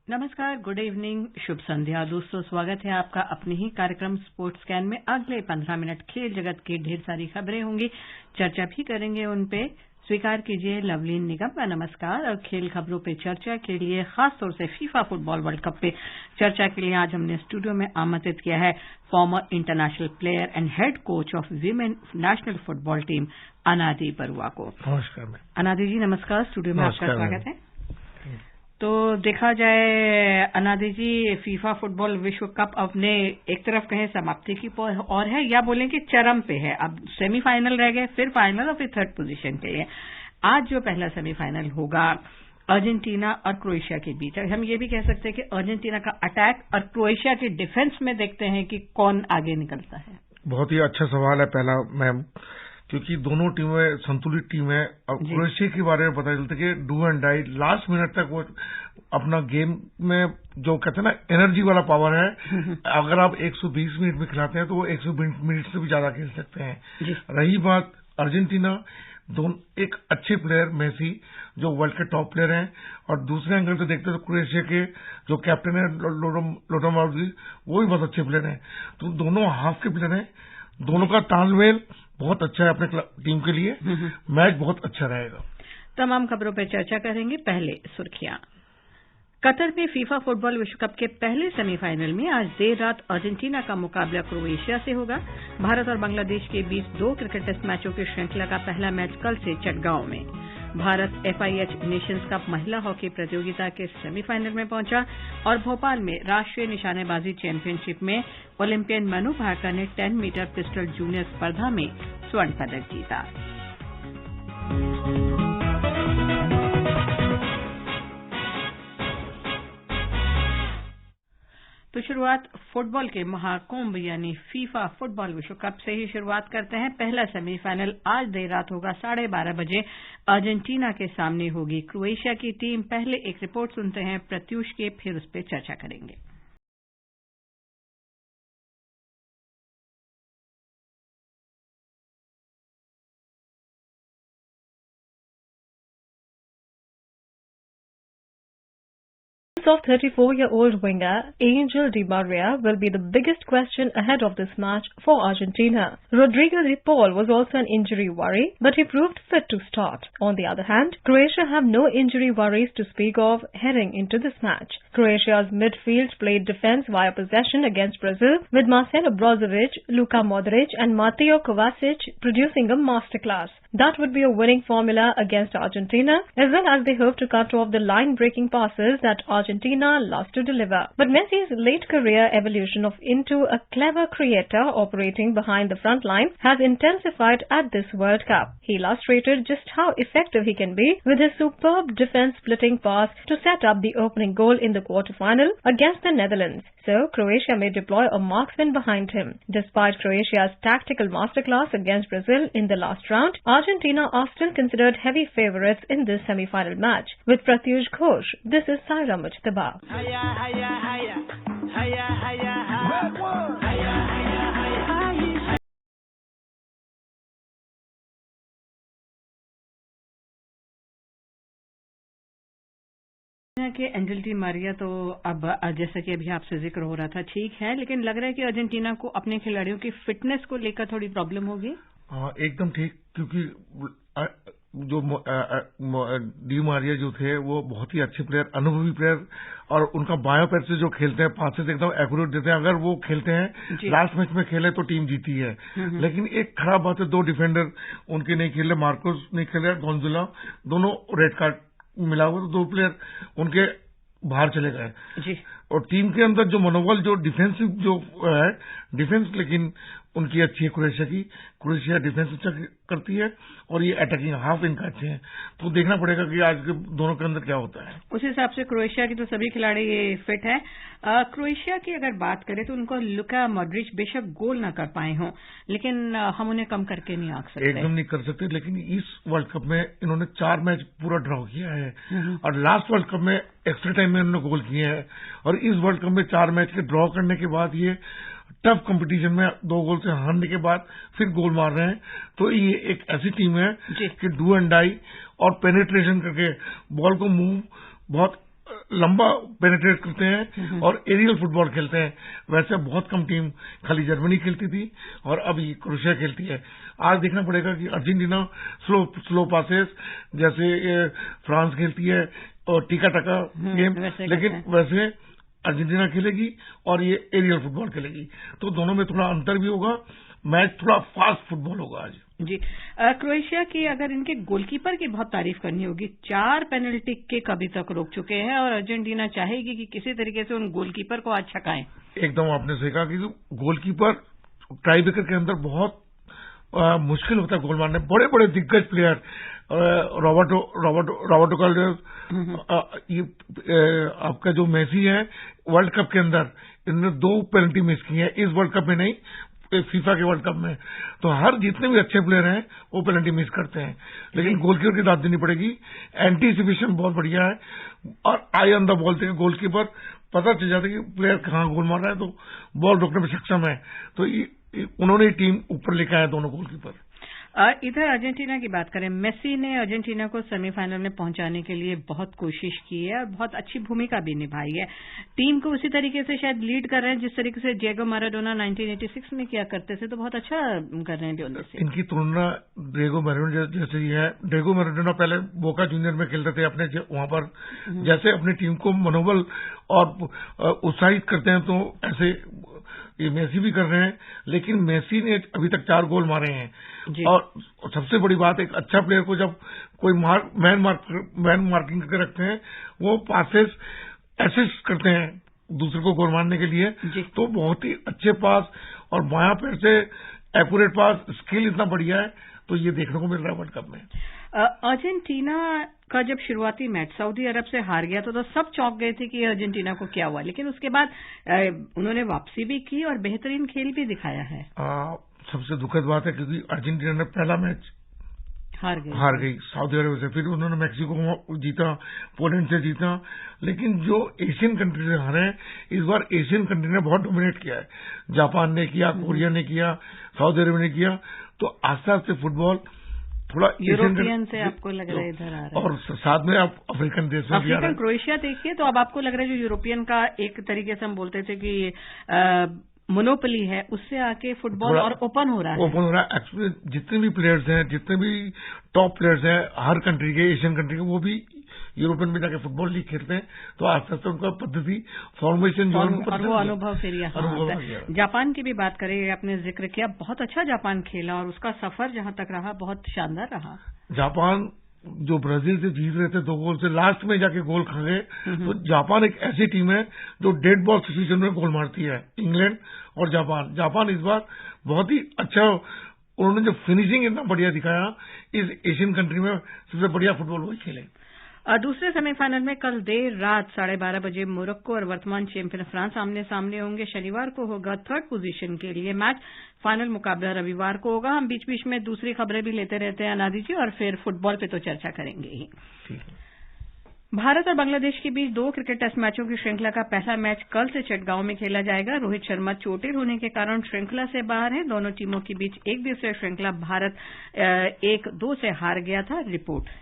नमस्कार, good evening, शुभ संध्या दोस्तों। स्वागत है आपका अपने ही कार्यक्रम स्पोर्ट्स स्कैन में। अगले 15 मिनट खेल जगत की ढेर सारी खबरें होंगी, चर्चा भी करेंगे उन पे। स्वीकार कीजिए लवलीन निगम का नमस्कार। और खेल खबरों पे चर्चा के लिए खासतौर से फीफा फुटबॉल वर्ल्ड कप पे चर्चा के लिए आज हमने स्टूडियो में आमंत्रित किया है farmer international player and head coach of women national football team अनादि बरुआ को। नमस्कार अनादि जी, नमस्कार। स्टूडियो में आपका स्वागत है। तो देखा जाए अनादि जी, फीफा फुटबॉल विश्व कप अपने एक तरफ कहें समाप्ति की और है, या बोलें कि चरम पे है। अब सेमीफाइनल रह गए, फिर फाइनल और फिर थर्ड पोजीशन के लिए। आज जो पहला सेमीफाइनल होगा अर्जेंटीना और क्रोएशिया के बीच, हम ये भी कह सकते हैं कि अर्जेंटीना का अटैक और क्रोएशिया की डिफेंस में देखते हैं कि कौन आगे निकलता है। बहुत ही अच्छा सवाल है पहला मैम, क्योंकि दोनों टीमें संतुलित टीम है। और क्रोएशिया के बारे में पता चलता है कि do and die last minute तक वो अपना गेम में जो कहते हैं ना एनर्जी वाला पावर है। अगर आप 120 मिनट में खिलाते हैं तो वो 120 मिनट से भी ज्यादा खेल सकते हैं। रही बात अर्जेंटीना, दोनों एक अच्छे प्लेयर मेसी जो वर्ल्ड के टॉप प्लेयर हैं, और दूसरे एंगल से देखते हैं तो क्रोएशिया के जो कैप्टन है लोटा मॉड्रिच, वो भी बहुत अच्छे प्लेयर हैं। तो दोनों हाफ के प्लेयर हैं, दोनों का तालमेल बहुत अच्छा है अपने टीम के लिए। मैच बहुत अच्छा रहेगा। तमाम खबरों पर चर्चा करेंगे। पहले सुर्खियां। कतर में फीफा फुटबॉल विश्व कप के पहले सेमीफाइनल में आज देर रात अर्जेंटीना का मुकाबला क्रोएशिया से होगा। भारत और बांग्लादेश के बीच 2 क्रिकेट टेस्ट मैचों की श्रृंखला का पहला मैच कल से चटगांव में। भारत FIH नेशंस कप महिला हॉकी प्रतियोगिता के सेमीफाइनल में पहुंचा। और भोपाल में राष्ट्रीय निशानेबाजी चैंपियनशिप में ओलंपियन मनु भाकर ने 10 मीटर पिस्टल जूनियर स्पर्धा में स्वर्ण पदक जीता। तो शुरुआत फुटबॉल के महाकुंभ यानी फीफा फुटबॉल विश्व कप से ही शुरुआत करते हैं। पहला सेमीफाइनल आज देर रात होगा 12:30 बजे। अर्जेंटीना के सामने होगी क्रोएशिया की टीम। पहले एक रिपोर्ट सुनते हैं प्रत्यूष के, फिर उस पर चर्चा करेंगे। Of 34-year-old winger Angel Di Maria will be the biggest question ahead of this match for Argentina. Rodrigo De Paul was also an injury worry, but he proved fit to start. On the other hand, Croatia have no injury worries to speak of heading into this match. Croatia's midfield played defense via possession against Brazil, with Marcelo Brozovic, Luka Modric and Mateo Kovacic producing a masterclass. That would be a winning formula against Argentina, as well as they hope to cut off the line-breaking passes that Argentina loves to deliver. But Messi's late career evolution into a clever creator operating behind the front line has intensified at this World Cup. He illustrated just how effective he can be with his superb defense-splitting pass to set up the opening goal in the quarter-final against the Netherlands. So, Croatia may deploy a marksman behind him. Despite Croatia's tactical masterclass against Brazil in the last round, Argentina are still considered heavy favourites in this semi-final match. With Pratyush Ghosh, this is Saira Mujtaba. कि angel Di Maria तो अब जैसा कि अभी आपसे जिक्र हो रहा था ठीक है, लेकिन लग रहा है कि अर्जेंटीना को अपने खिलाड़ियों की फिटनेस को लेकर थोड़ी प्रॉब्लम होगी। हाँ, एकदम ठीक, क्योंकि जो डी मारिया जो थे वो बहुत ही अच्छे प्लेयर, अनुभवी प्लेयर, और उनका बायों पैर से जो खेलते हैं, पास से एकदम एक्यूरेट देते हैं। अगर वो खेलते हैं, लास्ट मैच में खेले तो टीम जीती है। लेकिन एक खराब बात है, 2 डिफेंडर उनके नहीं खेले, मार्कोस नहीं खेले, गोंजुला, दोनों रेड कार्ड मिला हुआ, तो 2 प्लेयर उनके बाहर चले गए। और टीम के अंदर जो मनोबल, जो डिफेंसिव जो है डिफेंस, लेकिन उनकी अच्छी है क्रोएशिया डिफेंस अच्छा करती है, और ये अटैकिंग हाफ इनका अच्छे हैं। तो देखना पड़ेगा कि आज के दोनों के अंदर क्या होता है। उस हिसाब से क्रोएशिया की तो सभी खिलाड़ी फिट है। क्रोएशिया की अगर बात करें तो उनको लुका मॉड्रिच बेशक गोल ना कर पाए हों, लेकिन हम उन्हें कम करके नहीं आंक सकते, एकदम नहीं कर सकते। लेकिन इस वर्ल्ड कप में इन्होंने 4 मैच पूरा ड्रॉ किया है, और लास्ट वर्ल्ड कप में एक्स्ट्रा टाइम में इन्होंने गोल किए हैं, और इस वर्ल्ड कप में 4 मैच के ड्रॉ करने के बाद ये टफ कंपटीशन में 2 गोल से हारने के बाद फिर गोल मार रहे हैं। तो ये एक ऐसी टीम है कि डू एंड डाई और पेनिट्रेशन करके बॉल को मूव बहुत लंबा पेनिट्रेट करते हैं और एरियल फुटबॉल खेलते हैं। वैसे बहुत कम टीम, खाली जर्मनी खेलती थी और अब ये क्रोएशिया खेलती है। आज देखना पड़ेगा कि अर्जेंटीना स्लो पासेस जैसे फ्रांस खेलती है और टीका टका गेम, लेकिन वैसे अर्जेंटीना खेलेगी और ये एरियल फुटबॉल खेलेगी, तो दोनों में थोड़ा अंतर भी होगा। मैच थोड़ा फास्ट फुटबॉल होगा आज जी। क्रोएशिया की अगर इनके गोलकीपर की बहुत तारीफ करनी होगी, 4 पेनल्टी किक अभी तक रोक चुके हैं और अर्जेंटीना चाहेगी कि किसी तरीके से उन गोलकीपर को आज छकाएं। एकदम आपने सही कहा कि गोलकीपर टाई ब्रेकर के अंदर बहुत मुश्किल होता है गोल मारने। बड़े बड़े दिग्गज प्लेयर रॉबर्टो कार्लोस, ये आपका जो मेसी है, वर्ल्ड कप के अंदर इन्होंने 2 पेनल्टी मिस की है, इस वर्ल्ड कप में नहीं, फीफा के वर्ल्ड कप में। तो हर जितने भी अच्छे प्लेयर हैं वो पेनल्टी मिस करते हैं, लेकिन गोलकीपर की दाद देनी पड़ेगी। एंटीसिपेशन बहुत बढ़िया है और आई ऑन द बॉल थे गोलकीपर पता चल जाता है कि प्लेयर कहाँ गोल मार रहा है, तो बॉल रोकने में सक्षम है। तो उन्होंने टीम ऊपर लेकर आया दोनों गोलकीपर। इधर अर्जेंटीना की बात करें, मेसी ने अर्जेंटीना को सेमीफाइनल में पहुंचाने के लिए बहुत कोशिश की है और बहुत अच्छी भूमिका भी निभाई है। टीम को उसी तरीके से शायद लीड कर रहे हैं जिस तरीके से डिएगो मैराडोना 1986 में किया करते थे, तो बहुत अच्छा कर रहे हैं लियोनेल मेसी। इनकी तुलना डिएगो मैराडोना जैसे ही है। डिएगो मैराडोना पहले बोका जूनियर में खेलते थे, अपने वहां पर जैसे अपनी टीम को मनोबल और उत्साहित करते हैं, तो ऐसे ये मेसी भी कर रहे हैं। लेकिन मेसी ने अभी तक 4 गोल मारे हैं और सबसे बड़ी बात, एक अच्छा प्लेयर को जब कोई मैन मार्किंग करके रखते हैं, वो पासेस असिस्ट करते हैं दूसरे को गोल मारने के लिए, तो बहुत ही अच्छे पास और बायां पैर से एक्यूरेट पास, स्किल इतना बढ़िया है, तो ये देखने को मिल रहा है वर्ल्ड कप में। अर्जेंटीना का जब शुरुआती मैच सऊदी अरब से हार गया तो सब चौंक गए थे कि अर्जेंटीना को क्या हुआ, लेकिन उसके बाद उन्होंने वापसी भी की और बेहतरीन खेल भी दिखाया है। सबसे दुखद बात है क्योंकि अर्जेंटीना ने पहला मैच हार गई सऊदी अरब से, फिर उन्होंने मैक्सिको जीता, पोलैंड से जीता, लेकिन जो एशियन कंट्री से हारे हैं, इस बार एशियन कंट्री ने बहुत डोमिनेट किया है। जापान ने किया, कोरिया ने किया, सऊदी अरब ने किया, तो आस्ते आस्ते फुटबॉल थोड़ा यूरोपियन से आपको लग रहा है इधर आ रहा है, और साथ में आप अफ्रीकन देश में भी आ रहे हैं। क्रोएशिया देखिए, तो अब आपको लग रहा है जो यूरोपियन का एक तरीके से हम बोलते थे कि मोनोपोली है, उससे आके फुटबॉल और ओपन हो रहा है। एक्चुअली जितने भी प्लेयर्स हैं, जितने भी टॉप प्लेयर्स हैं हर कंट्री के, एशियन कंट्री के, वो भी यूरोपियन में जाके फुटबॉल लीग खेलते हैं, तो आस्ते आस्ते उनका पद्धति फॉर्मेशन जो और वो अनुभव फिर यहाँ। जापान की भी बात करें, आपने जिक्र किया, बहुत अच्छा जापान खेला और उसका सफर जहां तक रहा बहुत शानदार रहा। जापान जो ब्राजील से जीत रहे थे 2 गोल से, लास्ट में जाके गोल खा गए। तो जापान एक ऐसी टीम है जो डेड बॉल सिचुएशन में गोल मारती है। इंग्लैंड और जापान इस बार बहुत ही अच्छा, उन्होंने जो फिनिशिंग इतना बढ़िया दिखाया, इस एशियन कंट्री में सबसे बढ़िया फुटबॉल वही खेले। दूसरे सेमीफाइनल में कल देर रात 12:30 बजे मोरक्को और वर्तमान चैंपियन फ्रांस आमने सामने होंगे। शनिवार को होगा 3rd पोजीशन के लिए मैच। फाइनल मुकाबला रविवार को होगा। हम बीच बीच में दूसरी खबरें भी लेते रहते हैं अनादि जी, और फिर फुटबॉल पे तो चर्चा करेंगे ही। भारत और बांग्लादेश के बीच 2 क्रिकेट टेस्ट मैचों की श्रृंखला का पहला मैच कल से चटगांव में खेला जाएगा। रोहित शर्मा चोटिल होने के कारण श्रृंखला से बाहर हैं। दोनों टीमों के बीच एक दिवसीय श्रृंखला भारत 1-2 से हार गया था। रिपोर्ट।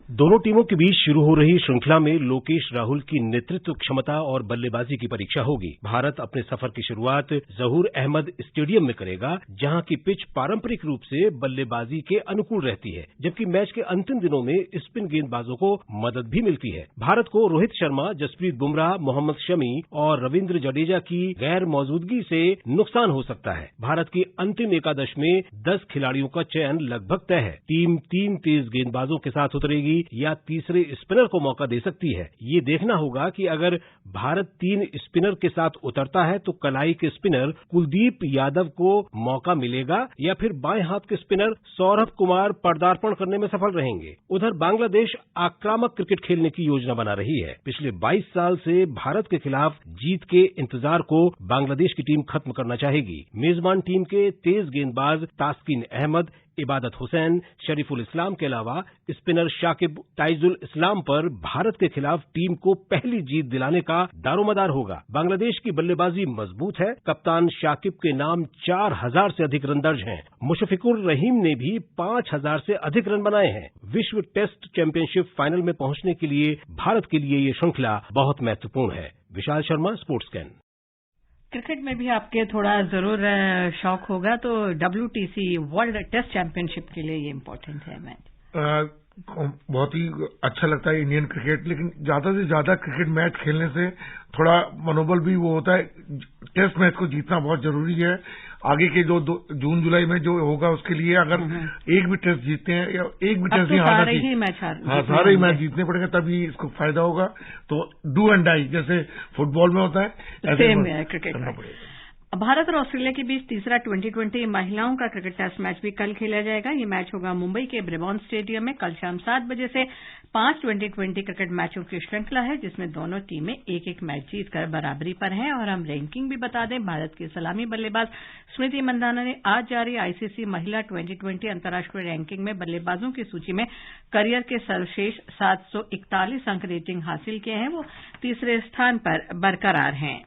दोनों टीमों के बीच शुरू हो रही श्रृंखला में लोकेश राहुल की नेतृत्व क्षमता और बल्लेबाजी की परीक्षा होगी। भारत अपने सफर की शुरुआत जहूर अहमद स्टेडियम में करेगा, जहां की पिच पारंपरिक रूप से बल्लेबाजी के अनुकूल रहती है, जबकि मैच के अंतिम दिनों में स्पिन गेंदबाजों को मदद भी मिलती है। भारत को रोहित शर्मा, जसप्रीत बुमराह, मोहम्मद शमी और रविंद्र जडेजा की गैर मौजूदगी से नुकसान हो सकता है। भारत की अंतिम एकादश में 10 खिलाड़ियों का चयन लगभग तय है। टीम 3 तेज गेंदबाजों के साथ उतरेगी या तीसरे स्पिनर को मौका दे सकती है। ये देखना होगा कि अगर भारत 3 स्पिनर के साथ उतरता है तो कलाई के स्पिनर कुलदीप यादव को मौका मिलेगा या फिर बाएं हाथ के स्पिनर सौरभ कुमार पदार्पण करने में सफल रहेंगे। उधर बांग्लादेश आक्रामक क्रिकेट खेलने की योजना बना रही है। पिछले 22 साल से भारत के खिलाफ जीत के इंतजार को बांग्लादेश की टीम खत्म करना चाहेगी। मेजबान टीम के तेज गेंदबाज तास्किन अहमद इबादत हुसैन, शरीफुल इस्लाम के अलावा स्पिनर शाकिब ताइजुल इस्लाम पर भारत के खिलाफ टीम को पहली जीत दिलाने का दारोमदार होगा। बांग्लादेश की बल्लेबाजी मजबूत है। कप्तान शाकिब के नाम 4000 से अधिक रन दर्ज हैं। मुशफिकुर रहीम ने भी 5000 से अधिक रन बनाए हैं। विश्व टेस्ट चैंपियनशिप फाइनल में पहुंचने के लिए भारत के लिए ये श्रृंखला बहुत महत्वपूर्ण है। Vishal Sharma, sports can. Cricket में भी आपके थोड़ा जरूर शौक होगा, तो WTC वर्ल्ड टेस्ट चैंपियनशिप के लिए ये इम्पोर्टेंट है मैच। बहुत ही अच्छा लगता है इंडियन क्रिकेट, लेकिन ज्यादा से ज्यादा क्रिकेट मैच खेलने से थोड़ा मनोबल भी वो होता है। टेस्ट मैच को जीतना बहुत जरूरी है। आगे के जो जून जुलाई में जो होगा उसके लिए अगर एक भी टेस्ट जीतते हैं या एक भी टेस्ट नहीं हारना चाहिए, सारे ही मैच जीतने पड़ेंगे, तभी इसको फायदा होगा। तो डू एंड डाई जैसे फुटबॉल में होता है, ऐसे क्रिकेट करना पड़ेगा। भारत और ऑस्ट्रेलिया के बीच तीसरा 2020 महिलाओं का क्रिकेट टेस्ट मैच भी कल खेला जाएगा। ये मैच होगा मुंबई के ब्रेबॉर्न स्टेडियम में कल शाम 7 बजे से। 5 2020 क्रिकेट मैचों की श्रृंखला है, जिसमें दोनों टीमें एक एक मैच जीतकर बराबरी पर हैं। और हम रैंकिंग भी बता दें, भारत की सलामी बल्लेबाज स्मृति मंदाना ने आज जारी आईसीसी महिला 2020 अंतर्राष्ट्रीय रैंकिंग में बल्लेबाजों की सूची में करियर के सर्वश्रेष्ठ 741 अंक रेटिंग हासिल किए हैं। वो तीसरे स्थान पर बरकरार हैं।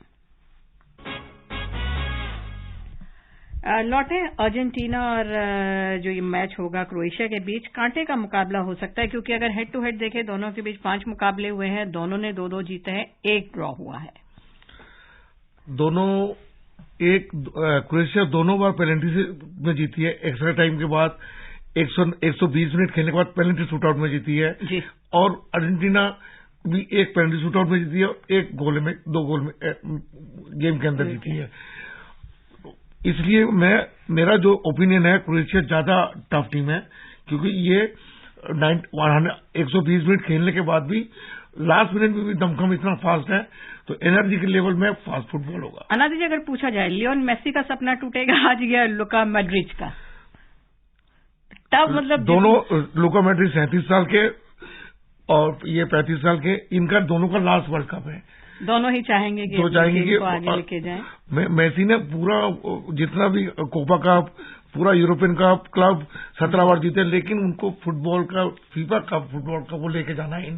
लौटे अर्जेंटीना और जो ये मैच होगा क्रोएशिया के बीच, कांटे का मुकाबला हो सकता है, क्योंकि अगर हेड टू हेड देखें दोनों के बीच 5 मुकाबले हुए हैं, दोनों ने 2-2 जीते हैं, 1 ड्रॉ हुआ है। क्रोएशिया दोनों बार पेनल्टी में जीती है। एक्स्ट्रा टाइम के बाद 120 मिनट खेलने के बाद पेनल्टी शूटआउट में जीती है जी। और अर्जेंटीना भी एक पेनल्टी शूटआउट में जीती है और 2 गोल में गेम के अंदर जीती है। इसलिए मेरा जो ओपिनियन है, क्रोएशिया ज्यादा टफ टीम है, क्योंकि ये 120 मिनट खेलने के बाद भी लास्ट मिनट में भी दमखम इतना फास्ट है, तो एनर्जी के लेवल में फास्ट फुटबॉल होगा। अनादि जी, अगर पूछा जाए लियोन मेसी का सपना टूटेगा आज या लुका मॉड्रिच का? तब मतलब दोनों, लुका मॉड्रिच 37 साल के और ये 35 साल के, इनका दोनों का लास्ट वर्ल्ड कप है। दोनों ही चाहेंगे कि आगे लेके जाएं। मेसी ने पूरा जितना भी कोपा कप, पूरा यूरोपियन कप, क्लब 17 बार जीते, लेकिन उनको फुटबॉल का फीफा कप फुटबॉल का वो लेके जाना है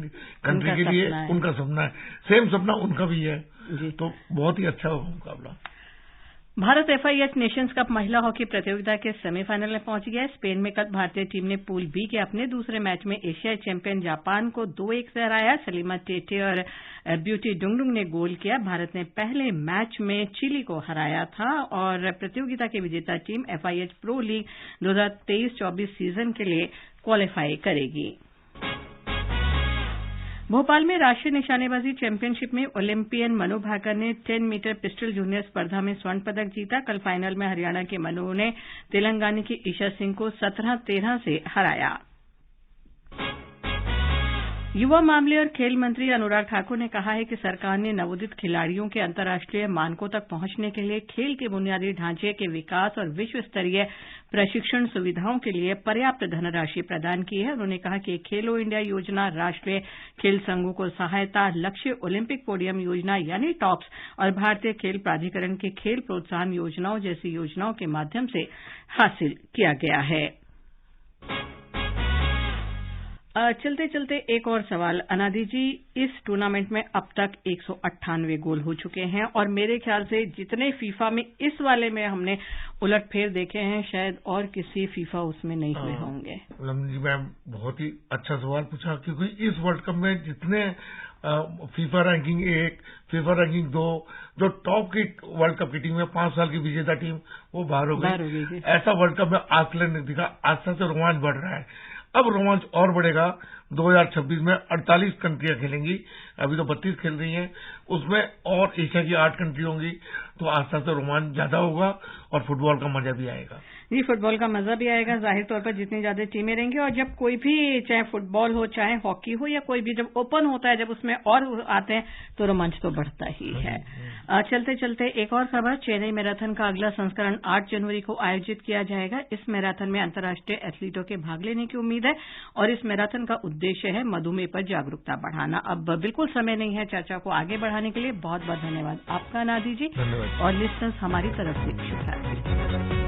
कंट्री के लिए, उनका सपना है। सेम सपना उनका भी है जी। तो बहुत ही अच्छा मुकाबला। भारत FIH नेशंस कप महिला हॉकी प्रतियोगिता के सेमीफाइनल में पहुंच गया है। स्पेन में कल भारतीय टीम ने पूल बी के अपने दूसरे मैच में एशियाई चैंपियन जापान को 2-1 से हराया। सलीमा टेटे और ब्यूटी डुंगडुंग ने गोल किया। भारत ने पहले मैच में चिली को हराया था और प्रतियोगिता की विजेता team FIH pro league 2023-24 season के लिए क्वालीफाई करेगी। भोपाल में राष्ट्रीय निशानेबाजी चैंपियनशिप में ओलंपियन मनु भाकर ने 10 मीटर पिस्टल जूनियर स्पर्धा में स्वर्ण पदक जीता। कल फाइनल में हरियाणा के मनु ने तेलंगाना की ईशा सिंह को 17-13 से हराया। युवा मामले और खेल मंत्री अनुराग ठाकुर ने कहा है कि सरकार ने नवोदित खिलाड़ियों के अंतर्राष्ट्रीय मानकों तक पहुंचने के लिए खेल के बुनियादी ढांचे के विकास और विश्व स्तरीय प्रशिक्षण सुविधाओं के लिए पर्याप्त धनराशि प्रदान की है। उन्होंने कहा कि खेलो इंडिया योजना, राष्ट्रीय खेल संघों को सहायता, लक्ष्य ओलंपिक पोडियम योजना यानी टॉप्स और भारतीय खेल प्राधिकरण की खेल प्रोत्साहन योजनाओं जैसी योजनाओं के माध्यम से हासिल किया गया है। चलते चलते एक और सवाल अनादि जी, इस टूर्नामेंट में अब तक 198 गोल हो चुके हैं और मेरे ख्याल से जितने फीफा में इस वाले में हमने उलटफेर देखे हैं, शायद और किसी फीफा उसमें नहीं हुए होंगे। जी मैम, बहुत ही अच्छा सवाल पूछा, क्योंकि इस वर्ल्ड कप में जितने फीफा रैंकिंग 1, फीफा रैंकिंग 2, जो टॉप की वर्ल्ड कप की टीम है, 5 साल की विजेता टीम, वो बाहर हो गई। ऐसा वर्ल्ड कप में आज तक नहीं दिखा। आस्ते आस्ते रोमांच बढ़ रहा है। अब रोमांच और बढ़ेगा। 2026 में 48 कंट्रियां खेलेंगी, अभी तो 32 खेल रही हैं, उसमें और एशिया की 8 कंट्री होंगी, तो आस्ते आस्ते रोमांच ज्यादा होगा और फुटबॉल का मजा भी आएगा। जी, फुटबॉल का मजा भी आएगा जाहिर तौर पर जितनी ज्यादा टीमें रहेंगी। और जब कोई भी, चाहे फुटबॉल हो चाहे हॉकी हो या कोई भी, जब ओपन होता है, जब उसमें और आते हैं तो रोमांच तो बढ़ता ही है। चलते चलते एक और खबर, चेन्नई मैराथन का अगला संस्करण 8 जनवरी को आयोजित किया जाएगा। इस मैराथन में अंतर्राष्ट्रीय एथलीटों के भाग लेने की उम्मीद है और इस मैराथन का उद्देश्य है मधुमेह पर जागरूकता बढ़ाना। अब बिल्कुल समय नहीं है चर्चा को आगे बढ़ाने के लिए। बहुत बहुत धन्यवाद आपका अनादि जी, और लिस्टर्स हमारी तरफ से शुभ रात्रि।